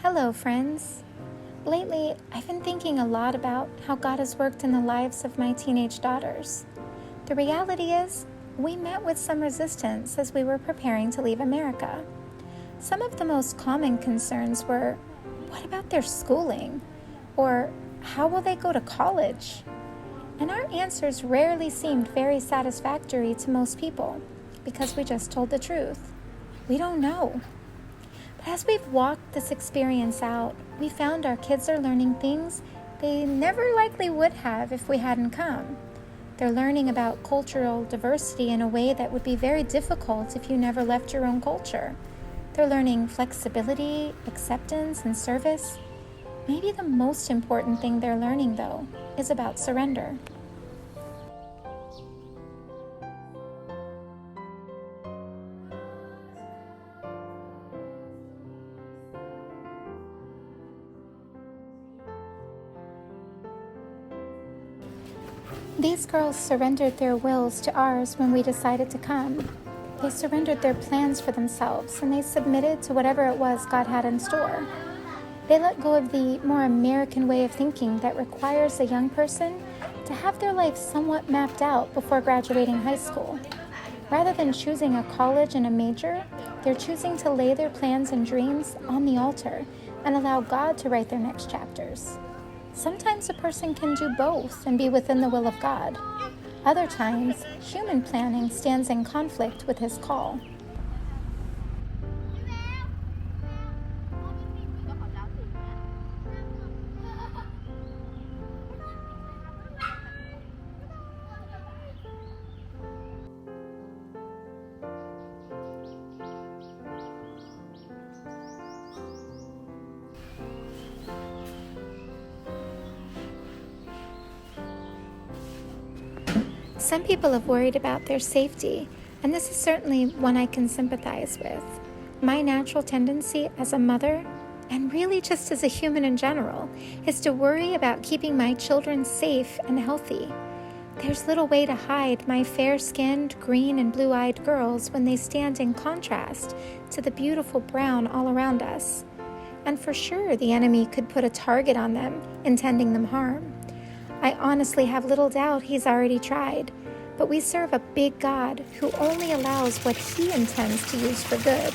Hello, friends. Lately, I've been thinking a lot about how God has worked in the lives of my teenage daughters. The reality is, we met with some resistance as we were preparing to leave America. Some of the most common concerns were, what about their schooling? Or, how will they go to college? And our answers rarely seemed very satisfactory to most people, because we just told the truth. We don't know. But as we've walked this experience out, we found our kids are learning things they never likely would have if we hadn't come. They're learning about cultural diversity in a way that would be very difficult if you never left your own culture. They're learning flexibility, acceptance, and service. Maybe the most important thing they're learning, though, is about surrender. These girls surrendered their wills to ours when we decided to come. They surrendered their plans for themselves, and they submitted to whatever it was God had in store. They let go of the more American way of thinking that requires a young person to have their life somewhat mapped out before graduating high school. Rather than choosing a college and a major, they're choosing to lay their plans and dreams on the altar and allow God to write their next chapters. Sometimes a person can do both and be within the will of God. Other times, human planning stands in conflict with His call. Some people have worried about their safety, and this is certainly one I can sympathize with. My natural tendency as a mother, and really just as a human in general, is to worry about keeping my children safe and healthy. There's little way to hide my fair-skinned, green and blue-eyed girls when they stand in contrast to the beautiful brown all around us. And for sure, the enemy could put a target on them, intending them harm. I honestly have little doubt he's already tried, but we serve a big God who only allows what He intends to use for good,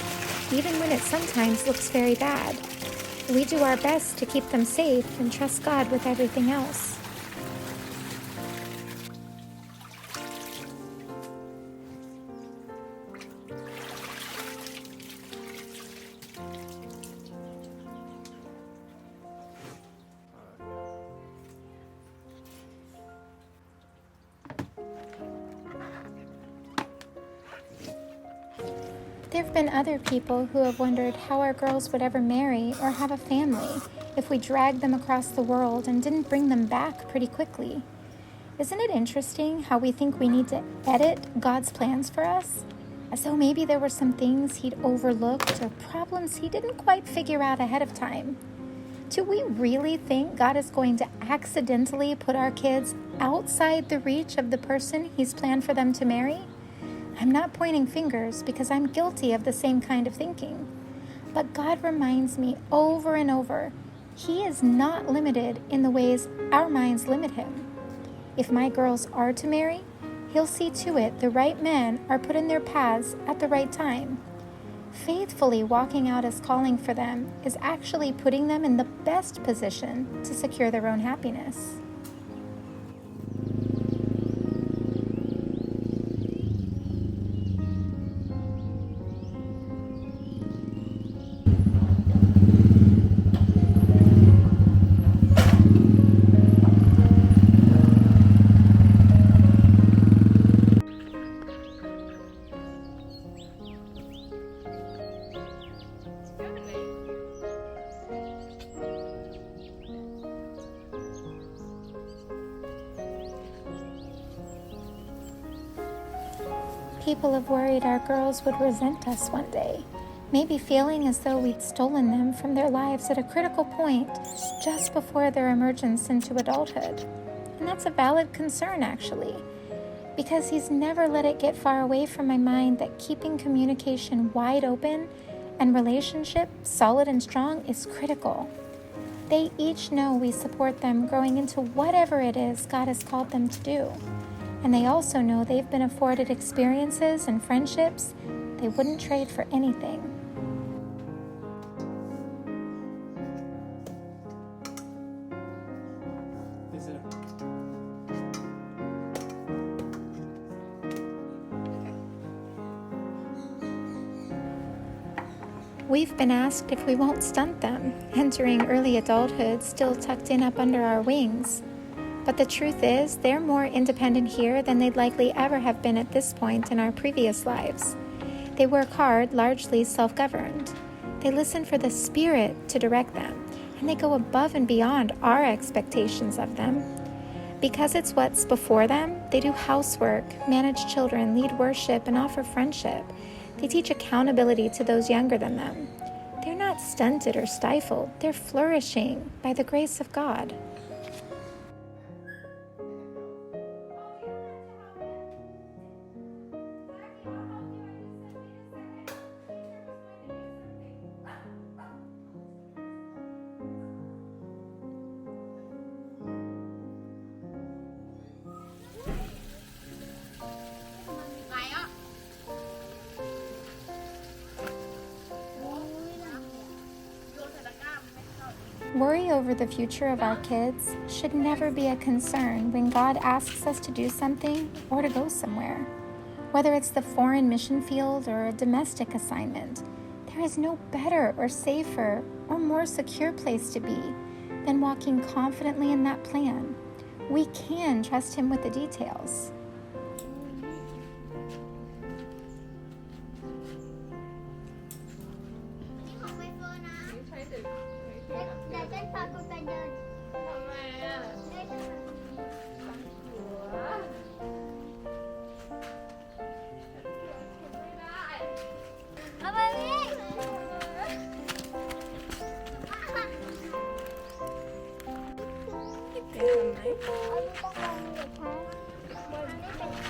even when it sometimes looks very bad. We do our best to keep them safe and trust God with everything else. There have been other people who have wondered how our girls would ever marry or have a family if we dragged them across the world and didn't bring them back pretty quickly. Isn't it interesting how we think we need to edit God's plans for us? As though maybe there were some things He'd overlooked or problems He didn't quite figure out ahead of time. Do we really think God is going to accidentally put our kids outside the reach of the person He's planned for them to marry? I'm not pointing fingers because I'm guilty of the same kind of thinking. But God reminds me over and over, He is not limited in the ways our minds limit Him. If my girls are to marry, He'll see to it the right men are put in their paths at the right time. Faithfully walking out His calling for them is actually putting them in the best position to secure their own happiness. People have worried our girls would resent us one day, maybe feeling as though we'd stolen them from their lives at a critical point just before their emergence into adulthood. And that's a valid concern, actually. because He's never let it get far away from my mind that keeping communication wide open and relationship solid and strong is critical. They each know we support them growing into whatever it is God has called them to do. And they also know they've been afforded experiences and friendships they wouldn't trade for anything. We've been asked if we won't stunt them, entering early adulthood still tucked in up under our wings. But the truth is, they're more independent here than they'd likely ever have been at this point in our previous lives. They work hard, largely self-governed. They listen for the Spirit to direct them, and they go above and beyond our expectations of them. Because it's what's before them, they do housework, manage children, lead worship, and offer friendship. They teach accountability to those younger than them. They're not stunted or stifled. They're flourishing by the grace of God. Worry over the future of our kids should never be a concern when God asks us to do something or to go somewhere. Whether it's the foreign mission field or a domestic assignment, there is no better or safer or more secure place to be than walking confidently in that plan. We can trust Him with the details.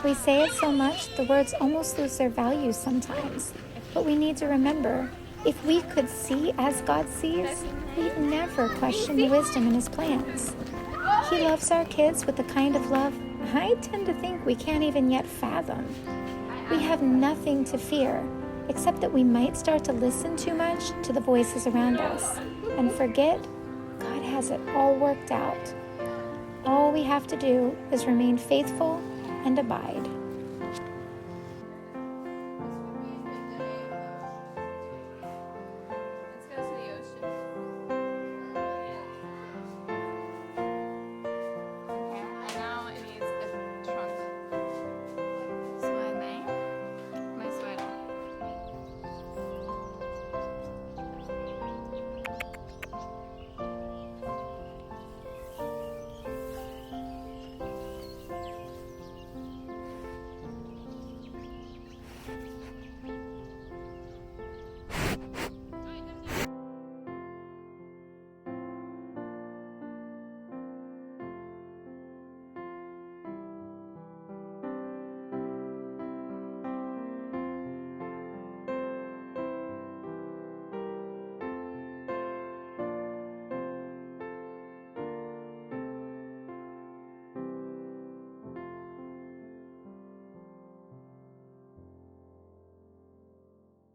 We say it so much, the words almost lose their value sometimes. But we need to remember, if we could see as God sees, we'd never question the wisdom in His plans. He loves our kids with the kind of love I tend to think we can't even yet fathom. We have nothing to fear, except that we might start to listen too much to the voices around us and forget God has it all worked out. All we have to do is remain faithful and abide.